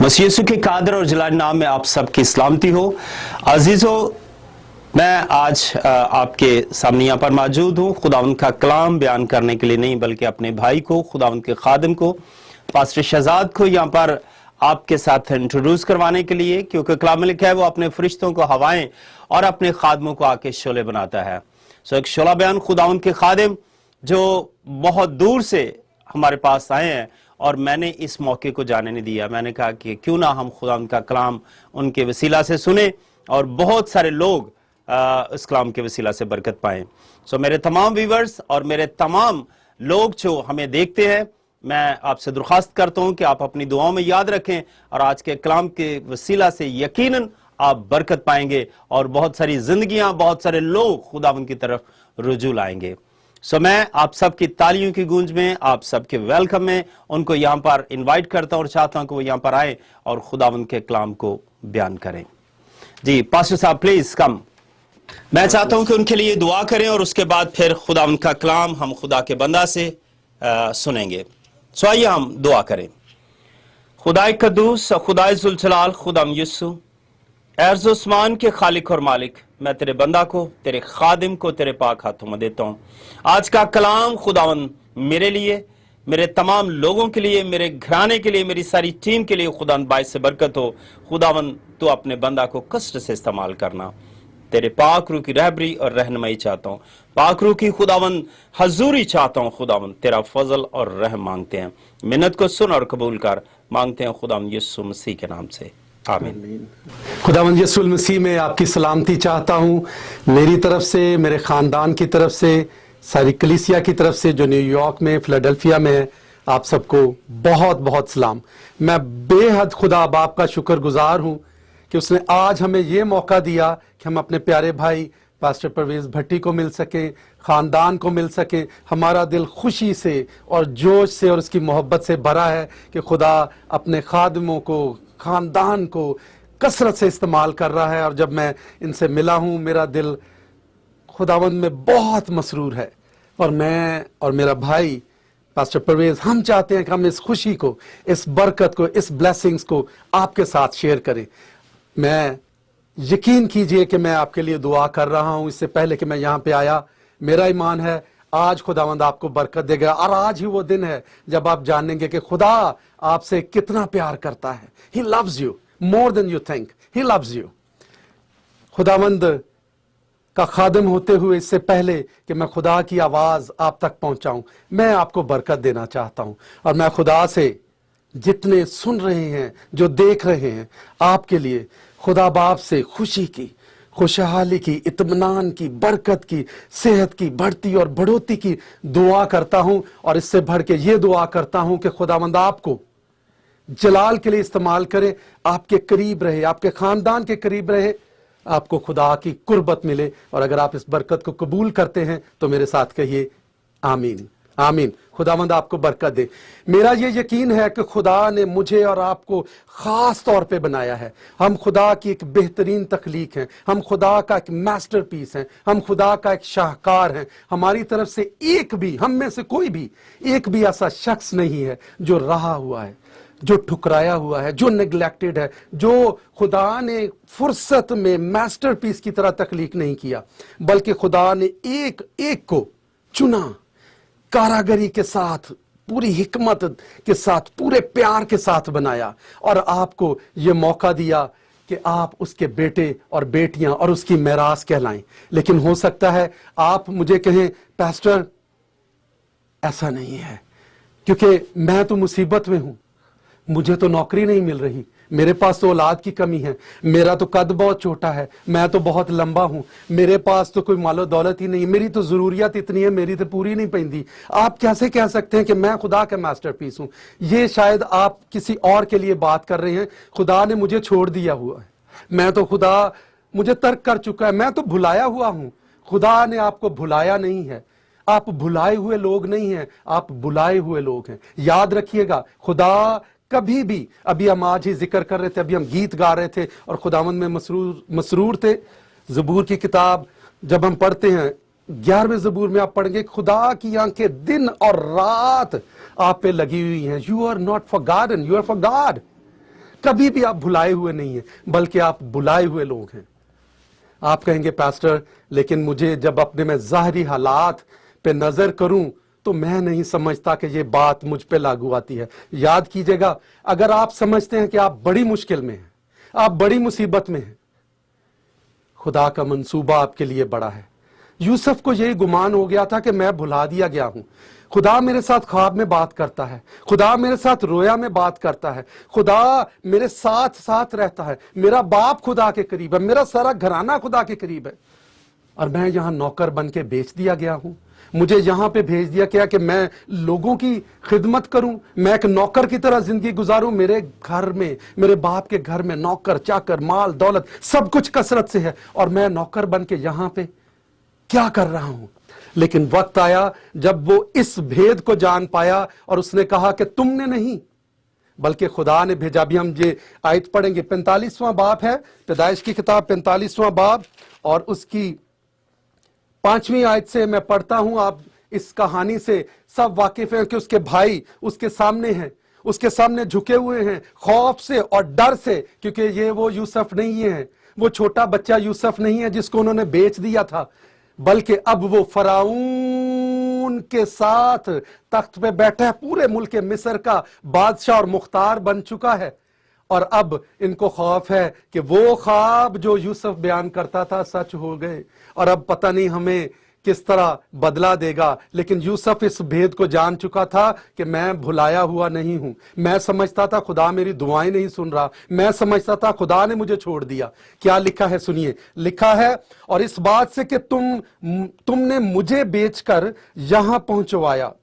मसीह यीशु के कादर और जलाल नाम में आप सबकी सलामती हो। अजीजों, मैं आज आपके सामने यहाँ पर मौजूद हूँ खुदावंद का कलाम बयान करने के लिए नहीं, बल्कि अपने भाई को, खुदावंद के खादिम को, पास्टर शहजाद को यहाँ पर आपके साथ इंट्रोड्यूस करवाने के लिए, क्योंकि कलाम में लिखा है वो अपने फरिश्तों को हवाएं और अपने खादमों को आके शोले बनाता है। सो एक शोला बयान खुदावंद के खादिम जो बहुत दूर से हमारे पास आए हैं, और मैंने इस मौके को जाने नहीं दिया। मैंने कहा कि क्यों ना हम खुदावंद का कलाम उनके वसीला से सुने और बहुत सारे लोग इस कलाम के वसीला से बरकत पाएं। सो मेरे तमाम व्यूअर्स और मेरे तमाम लोग जो हमें देखते हैं, मैं आपसे दरख्वास्त करता हूं कि आप अपनी दुआओं में याद रखें और आज के कलाम के वसीला से यकीनन आप बरकत पाएंगे और बहुत सारी जिंदगियां, बहुत सारे लोग खुदावंद की तरफ रुजू लाएंगे। सो मैं आप सबकी तालियों की गूंज में, आप सबके वेलकम में उनको यहाँ पर इनवाइट करता हूँ और चाहता हूँ कि वो यहाँ पर आए और खुदावंद के कलाम को बयान करें। जी पास्टर साहब प्लीज कम। मैं चाहता हूँ कि उनके लिए दुआ करें और उसके बाद फिर खुदावंद का कलाम हम खुदा के बंदा से सुनेंगे। सो आइए हम दुआ करें। खुदाए कद्दूस, खुदाए जुल जलाल, खुदाम यीशु, अर्ज़ उस्मान के खालिक और मालिक, मैं तेरे बंदा को, तेरे खादिम को तेरे पाक हाथों में देता हूँ। आज का कलाम खुदावंद मेरे लिए, मेरे तमाम लोगों के लिए, मेरे घराने के लिए, मेरी सारी टीम के लिए खुदावंद बाइस से बरकत हो। खुदावंद तू अपने बंदा को कष्ट से इस्तेमाल करना। तेरे पाक रूह की रहबरी और रहनुमाई चाहता हूँ, पाक रूह की खुदावंद हजूरी चाहता हूँ। खुदावंद तेरा फजल और रहम मांगते हैं, मिन्नत को सुन और कबूल कर मांगते हैं खुदावंद यीशु मसीह के नाम से, आमीन। खुदावंद यीशु मसीह में आपकी सलामती चाहता हूँ, मेरी तरफ से, मेरे ख़ानदान की तरफ से, सारी कलीसिया की तरफ से जो न्यूयॉर्क में, फिलाडेल्फिया में है, आप सबको बहुत बहुत सलाम। मैं बेहद खुदा बाप का शुक्रगुजार हूँ कि उसने आज हमें ये मौका दिया कि हम अपने प्यारे भाई पास्टर परवेज भट्टी को मिल सकें, ख़ानदान को मिल सकें। हमारा दिल खुशी से और जोश से और उसकी मोहब्बत से भरा है कि खुदा अपने खादिमों को, ख़ानदान को कसरत से इस्तेमाल कर रहा है। और जब मैं इनसे मिला हूँ, मेरा दिल खुदावंद में बहुत मसरूर है। और मैं और मेरा भाई पास्टर परवेज, हम चाहते हैं कि हम इस खुशी को, इस बरकत को, इस ब्लेसिंग्स को आपके साथ शेयर करें। मैं यकीन कीजिए कि मैं आपके लिए दुआ कर रहा हूँ इससे पहले कि मैं यहाँ पे आया। मेरा ईमान है आज खुदावंद आपको बरकत देगा और आज ही वो दिन है जब आप जानेंगे कि खुदा आपसे कितना प्यार करता है। He loves you more than you think. He loves you. खुदावंद का खादिम होते हुए इससे पहले कि मैं खुदा की आवाज आप तक पहुंचाऊं, मैं आपको बरकत देना चाहता हूं। और मैं खुदा से, जितने सुन रहे हैं, जो देख रहे हैं, आपके लिए खुदा बाप से खुशी की, खुशहाली की, इत्मीनान की, बरकत की, सेहत की, बढ़ती और बढ़ोतरी की दुआ करता हूं। और इससे बढ़ के ये दुआ करता हूं कि खुदावंद आपको जलाल के लिए इस्तेमाल करे, आपके करीब रहे, आपके खानदान के करीब रहे, आपको खुदा की कुर्बत मिले। और अगर आप इस बरकत को कबूल करते हैं तो मेरे साथ कहिए आमीन, आमीन। खुदावंद आपको बरकत दे। मेरा ये यकीन है कि खुदा ने मुझे और आपको खास तौर पे बनाया है। हम खुदा की एक बेहतरीन तख्लीक हैं, हम खुदा का एक मास्टरपीस हैं, हम खुदा का एक शाहकार हैं। हमारी तरफ से एक भी, हम में से कोई भी एक भी ऐसा शख्स नहीं है जो रहा हुआ है, जो ठुकराया हुआ है, जो नेग्लेक्टेड है, जो खुदा ने फुर्सत में मास्टरपीस की तरह तख्लीक नहीं किया, बल्कि खुदा ने एक एक को चुना, कारागरी के साथ, पूरी हिकमत के साथ, पूरे प्यार के साथ बनाया और आपको ये मौका दिया कि आप उसके बेटे और बेटियां और उसकी मेरास कहलाएं। लेकिन हो सकता है आप मुझे कहें पास्टर ऐसा नहीं है, क्योंकि मैं तो मुसीबत में हूं, मुझे तो नौकरी नहीं मिल रही, मेरे पास तो औलाद की कमी है, मेरा तो कद बहुत छोटा है, मैं तो बहुत लंबा हूं, मेरे पास तो कोई मालो दौलत ही नहीं, मेरी तो जरूरियत इतनी है, मेरी तो पूरी नहीं पैंदी। आप कैसे कह सकते हैं कि मैं खुदा का मास्टरपीस हूं? ये शायद आप किसी और के लिए बात कर रहे हैं। खुदा ने मुझे छोड़ दिया हुआ है, मैं तो, खुदा मुझे तर्क कर चुका है, मैं तो भुलाया हुआ हूं। खुदा ने आपको भुलाया नहीं है, आप भुलाए हुए लोग नहीं हैं, आप बुलाए हुए लोग हैं। याद रखिएगा, खुदा कभी भी, अभी हम आज ही जिक्र कर रहे थे, अभी हम गीत गा रहे थे और खुदावंद में मसरूर थे। ज़बूर की किताब जब हम पढ़ते हैं, 11वें ज़बूर में आप पढ़ेंगे, खुदा की आंखें दिन और रात आप पे लगी हुई हैं। You are not forgotten, you are for God. कभी भी आप भुलाए हुए नहीं हैं, बल्कि आप बुलाए हुए लोग हैं। आप कहेंगे पास्टर, लेकिन मुझे जब अपने में ज़ाहरी हालात पे नजर करूं तो मैं नहीं समझता कि ये बात मुझ पे लागू आती है। याद कीजिएगा, अगर आप समझते हैं कि आप बड़ी मुश्किल में हैं, आप बड़ी मुसीबत में हैं, खुदा का मंसूबा आपके लिए बड़ा है। यूसुफ को यही गुमान हो गया था कि मैं भुला दिया गया हूं। खुदा मेरे साथ ख्वाब में बात करता है, खुदा मेरे साथ रोया में बात करता है, खुदा मेरे साथ साथ रहता है, मेरा बाप खुदा के करीब है, मेरा सारा घराना खुदा के करीब है, और मैं यहां नौकर बन के बेच दिया गया हूं। मुझे यहां पे भेज दिया गया कि मैं लोगों की खिदमत करूं, मैं एक नौकर की तरह जिंदगी गुजारूं। मेरे घर में, मेरे बाप के घर में नौकर चाकर, माल दौलत सब कुछ कसरत से है, और मैं नौकर बन के यहां पे क्या कर रहा हूं। लेकिन वक्त आया जब वो इस भेद को जान पाया, और उसने कहा कि तुमने नहीं बल्कि खुदा ने भेजा। भी हम ये आयत पढ़ेंगे, 45वां बाब है पैदाइश की किताब, 45वां बाब और उसकी 5वीं आयत से मैं पढ़ता हूं। आप इस कहानी से सब वाकिफ हैं कि उसके भाई उसके सामने हैं, उसके सामने झुके हुए हैं खौफ से और डर से, क्योंकि ये वो यूसुफ नहीं है, वो छोटा बच्चा यूसुफ नहीं है जिसको उन्होंने बेच दिया था, बल्कि अब वो फराऊन के साथ तख्त पे बैठा है, पूरे मुल्क मिस्र का बादशाह और मुख्तार बन चुका है। और अब इनको खौफ है कि वो ख्वाब जो यूसुफ बयान करता था सच हो गए, और अब पता नहीं हमें किस तरह बदला देगा। लेकिन यूसुफ इस भेद को जान चुका था कि मैं भुलाया हुआ नहीं हूं। मैं समझता था खुदा मेरी दुआएं नहीं सुन रहा, मैं समझता था खुदा ने मुझे छोड़ दिया। क्या लिखा है सुनिए, लिखा है, और इस बात से कि तुमने मुझे बेचकर यहां पहुंचवाया,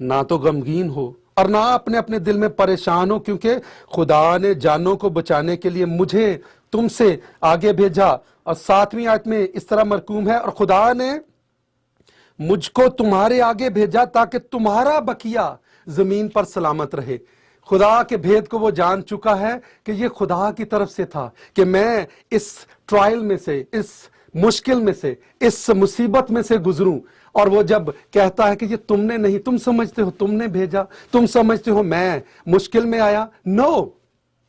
ना तो गमगीन हो और ना अपने अपने दिल में परेशान हो, क्योंकि खुदा ने जानों को बचाने के लिए मुझे तुमसे आगे भेजा। और 7वीं आयत में इस तरह मरकूम है, और खुदा ने मुझको तुम्हारे आगे भेजा ताकि तुम्हारा बकिया जमीन पर सलामत रहे। खुदा के भेद को वो जान चुका है कि ये खुदा की तरफ से था कि मैं इस ट्रायल में से, इस मुश्किल में से, इस मुसीबत में से गुजरूं। और वो जब कहता है कि ये तुमने नहीं, तुम समझते हो तुमने भेजा, तुम समझते हो मैं मुश्किल में आया, no,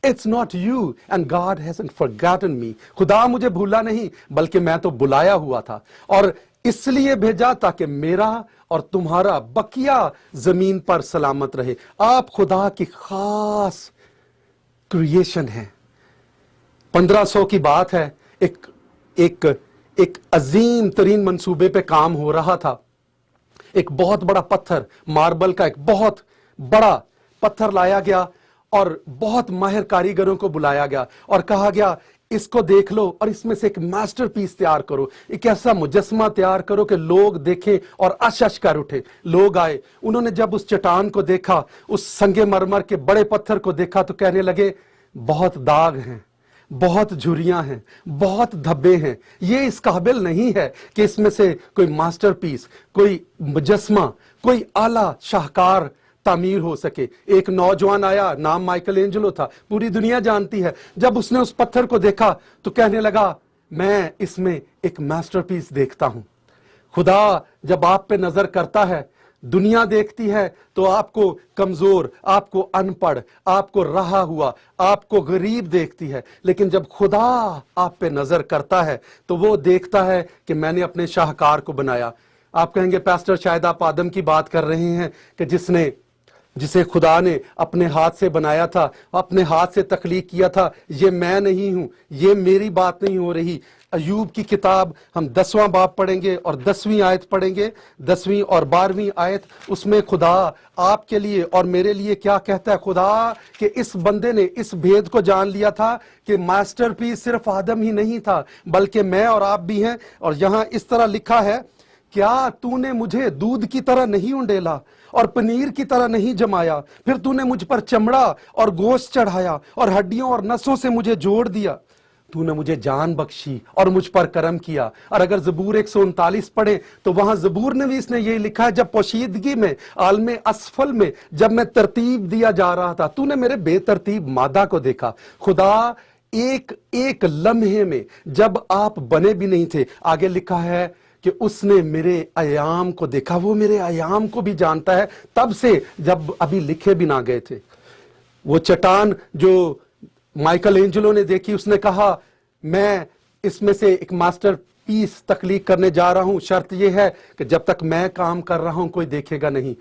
it's not you and God hasn't forgotten me. खुदा मुझे भूला नहीं, बल्कि मैं तो बुलाया हुआ था, और इसलिए भेजा ताकि मेरा और तुम्हारा बकिया जमीन पर सलामत रहे। आप खुदा की खास क्रिएशन है। 1500 की बात है, एक अजीम तरीन मंसूबे पे काम हो रहा था। एक बहुत बड़ा पत्थर, मार्बल का एक बहुत बड़ा पत्थर लाया गया, और बहुत माहिर कारीगरों को बुलाया गया और कहा गया इसको देख लो और इसमें से एक मास्टरपीस तैयार करो, एक ऐसा मुजस्मा तैयार करो कि लोग देखें और अश कर उठे। लोग आए, उन्होंने जब उस चट्टान को देखा, उस संगे मरमर के बड़े पत्थर को देखा, तो कहने लगे बहुत दाग हैं, बहुत झुर्रियां हैं, बहुत धब्बे हैं, ये इस काबिल नहीं है कि इसमें से कोई मास्टरपीस, कोई मुजस्मा, कोई आला शाहकार तामीर हो सके। एक नौजवान आया, नाम माइकल एंजेलो था, पूरी दुनिया जानती है। जब उसने उस पत्थर को देखा तो कहने लगा मैं इसमें एक मास्टरपीस देखता हूं। खुदा जब आप पे नजर करता है, दुनिया देखती है तो आपको कमजोर, आपको अनपढ़, आपको रहा हुआ, आपको गरीब देखती है। लेकिन जब खुदा आप पे नजर करता है तो वो देखता है कि मैंने अपने शाहकार को बनाया। आप कहेंगे पास्टर शायद आप आदम की बात कर रहे हैं कि जिसे खुदा ने अपने हाथ से बनाया था, अपने हाथ से तख्लीक किया था। ये मैं नहीं हूं, ये मेरी बात नहीं हो रही। अयूब की किताब हम 10वां बाब पढ़ेंगे और 10वीं आयत पढ़ेंगे, 10वीं और 12वीं आयत। उसमें खुदा आपके लिए और मेरे लिए क्या कहता है। खुदा कि इस बंदे ने इस भेद को जान लिया था कि मास्टरपीस सिर्फ आदम ही नहीं था, बल्कि मैं और आप भी हैं। और यहां इस तरह लिखा है, क्या तूने मुझे दूध की तरह नहीं उंडेला और पनीर की तरह नहीं जमाया? फिर तूने मुझ पर चमड़ा और गोश्त चढ़ाया और हड्डियों और नसों से मुझे जोड़ दिया। तूने मुझे जान बख्शी और मुझ पर करम किया। और अगर ज़बूर 139 पढ़े तो वहां ज़बूर नवीस ने यही लिखा है, जब पोशीदगी में, आलमे असफल में, जब मैं तरतीब दिया जा रहा था, तूने मेरे बेतरतीब मादा को देखा। खुदा एक एक लम्हे में, जब आप बने भी नहीं थे, आगे लिखा है कि उसने मेरे आयाम को देखा। वो मेरे आयाम को भी जानता है, तब से जब अभी लिखे भी ना गए थे। वो चट्टान जो माइकल एंजेलो ने देखी, उसने कहा मैं इसमें से एक मास्टर पीस तख्लीक करने जा रहा हूं, शर्त यह है कि जब तक मैं काम कर रहा हूं कोई देखेगा नहीं।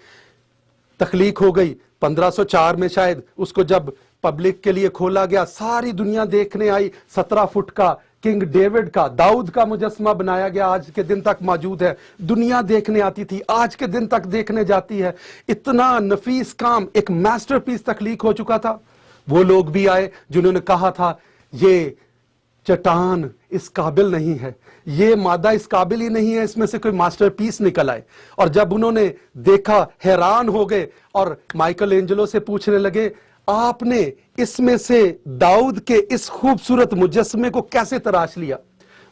तख्लीक हो गई 1504 में शायद, उसको जब पब्लिक के लिए खोला गया, सारी दुनिया देखने आई। 17 फुट का किंग डेविड का, दाऊद का मुजस्मा बनाया गया, आज के दिन तक मौजूद है। दुनिया देखने आती थी, आज के दिन तक देखने जाती है। इतना नफीस काम, एक मास्टरपीस तख्लीक हो चुका था। वो लोग भी आए जिन्होंने कहा था ये चट्टान इस काबिल नहीं है, ये मादा इस काबिल ही नहीं है, इसमें से कोई मास्टरपीस निकल आए। और जब उन्होंने देखा हैरान हो गए और माइकल एंजेलो से पूछने लगे, आपने इसमें से दाऊद के इस खूबसूरत मुजस्मे को कैसे तराश लिया?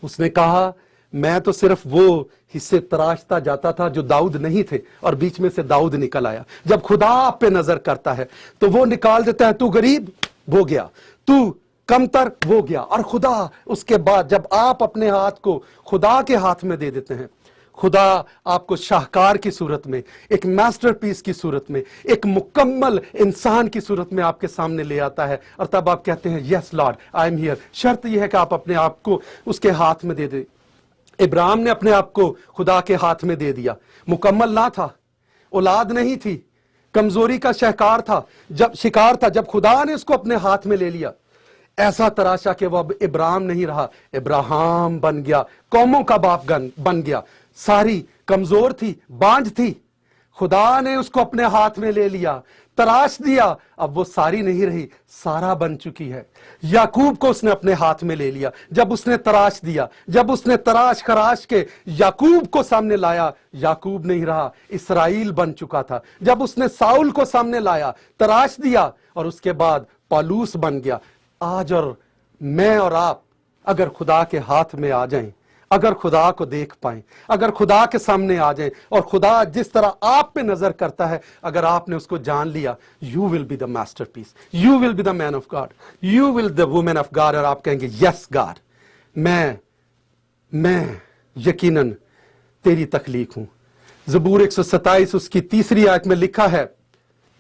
उसने कहा, मैं तो सिर्फ वो हिस्से तराशता जाता था जो दाऊद नहीं थे, और बीच में से दाऊद निकल आया। जब खुदा आप पे नजर करता है तो वो निकाल देता है, तू गरीब वो गया, तू कमतर वो गया। और खुदा उसके बाद जब आप अपने हाथ को खुदा के हाथ में दे देते हैं, खुदा आपको शाहकार की सूरत में, एक मास्टरपीस की सूरत में, एक मुकम्मल इंसान की सूरत में आपके सामने ले आता है। और तब आप कहते हैं, yes Lord I am here. शर्त यह है कि आप अपने आप को उसके हाथ में दे दें। इब्राहिम ने अपने आप को खुदा के हाथ में दे दिया। मुकम्मल ना था, औलाद नहीं थी, कमजोरी का शिकार था। जब खुदा ने उसको अपने हाथ में ले लिया, ऐसा तराशा कि वो अब इब्राहिम नहीं रहा, इब्राहिम बन गया, कौमों का बाप बन गया। सारी कमजोर थी, बांझ थी, खुदा ने उसको अपने हाथ में ले लिया, तराश दिया। अब वो सारी नहीं रही, सारा बन चुकी है। याकूब को उसने अपने हाथ में ले लिया। जब उसने तराश दिया, जब उसने तराश खराश के याकूब को सामने लाया, याकूब नहीं रहा, इसराइल बन चुका था। जब उसने साउल को सामने लाया, तराश दिया, और उसके बाद पौलुस बन गया। आज और मैं और आप अगर खुदा के हाथ में आ जाएं, अगर खुदा को देख पाएं, अगर खुदा के सामने आ जाएं, और खुदा जिस तरह आप पे नजर करता है, अगर आपने उसको जान लिया, you will be the masterpiece, you will be the man of God, you will the women of God. और आप कहेंगे, यस गॉड, मैं यकीनन तेरी तख्लीक हूं। ज़बूर 127 उसकी 3री आयत में लिखा है,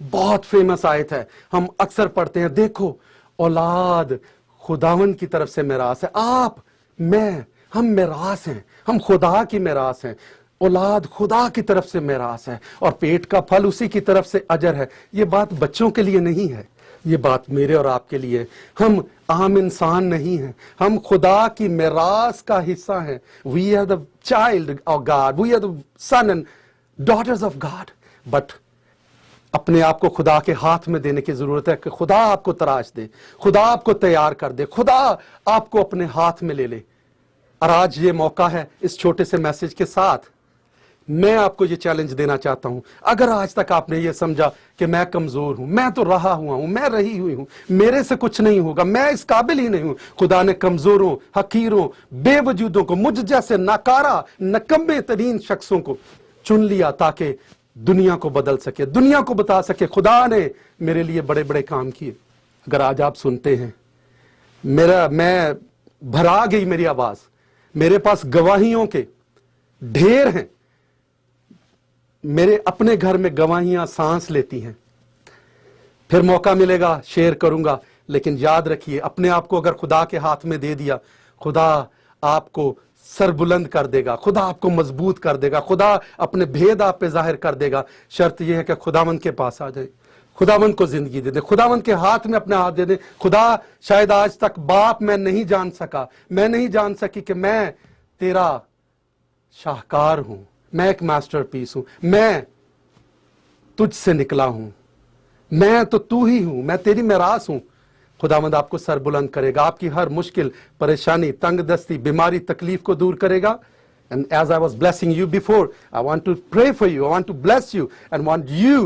बहुत फेमस आयत है, हम अक्सर पढ़ते हैं, देखो औलाद खुदावन की तरफ से मिरास है। आप, मैं, हम मिरास हैं, हम खुदा की मिरास हैं। औलाद खुदा की तरफ से मिरास है, और पेट का फल उसी की तरफ से अजर है। ये बात बच्चों के लिए नहीं है, ये बात मेरे और आपके लिए। हम आम इंसान नहीं हैं, हम खुदा की मिरास का हिस्सा हैं। We are the child of God, we are the son and daughters of God. But अपने आप को खुदा के हाथ में देने की जरूरत है कि खुदा आपको तराश दे, खुदा आपको तैयार कर दे, खुदा आपको अपने हाथ में ले ले। और आज ये मौका है, इस छोटे से मैसेज के साथ मैं आपको ये चैलेंज देना चाहता हूं। अगर आज तक आपने ये समझा कि मैं कमजोर हूं, मैं तो रहा हुआ हूं, मैं रही हुई हूं, मेरे से कुछ नहीं होगा, मैं इस काबिल ही नहीं हूं, खुदा ने कमजोरों, हकीरों, बेवजूदों को, मुझ जैसे नाकारा नकम्मे तरीन शख्सों को चुन लिया ताकि दुनिया को बदल सके, दुनिया को बता सके खुदा ने मेरे लिए बड़े बड़े काम किए। अगर आज आप सुनते हैं, मैं भरा गई मेरी आवाज, मेरे पास गवाहियों के ढेर हैं, मेरे अपने घर में गवाहियां सांस लेती हैं। फिर मौका मिलेगा शेयर करूंगा, लेकिन याद रखिए, अपने आप को अगर खुदा के हाथ में दे दिया, खुदा आपको सर बुलंद कर देगा, खुदा आपको मजबूत कर देगा, खुदा अपने भेद आप पे जाहिर कर देगा। शर्त यह है कि खुदावंद के पास आ जाए, खुदावंद को जिंदगी दे दे, खुदावंद के हाथ में अपना हाथ दे दे। खुदा शायद आज तक बाप मैं नहीं जान सका, मैं नहीं जान सकी कि मैं तेरा शाहकार हूं, मैं एक मास्टरपीस हूं, मैं तुझसे निकला हूं, मैं तो तू ही हूं, मैं तेरी मिरास हूं। खुदावंद आपको सर बुलंद करेगा, आपकी हर मुश्किल, परेशानी, तंगदस्ती, बीमारी, तकलीफ को दूर करेगा। And as I was blessing you before, I want to pray for you, I want to bless you and want you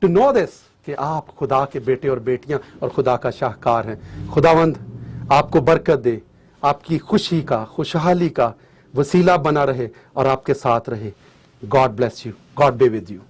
to know this कि आप खुदा के बेटे और बेटियां और खुदा का शाहकार हैं। खुदावंद आपको बरकत दे, आपकी खुशी का, खुशहाली का वसीला बना रहे और आपके साथ रहे। God bless you, God be with you.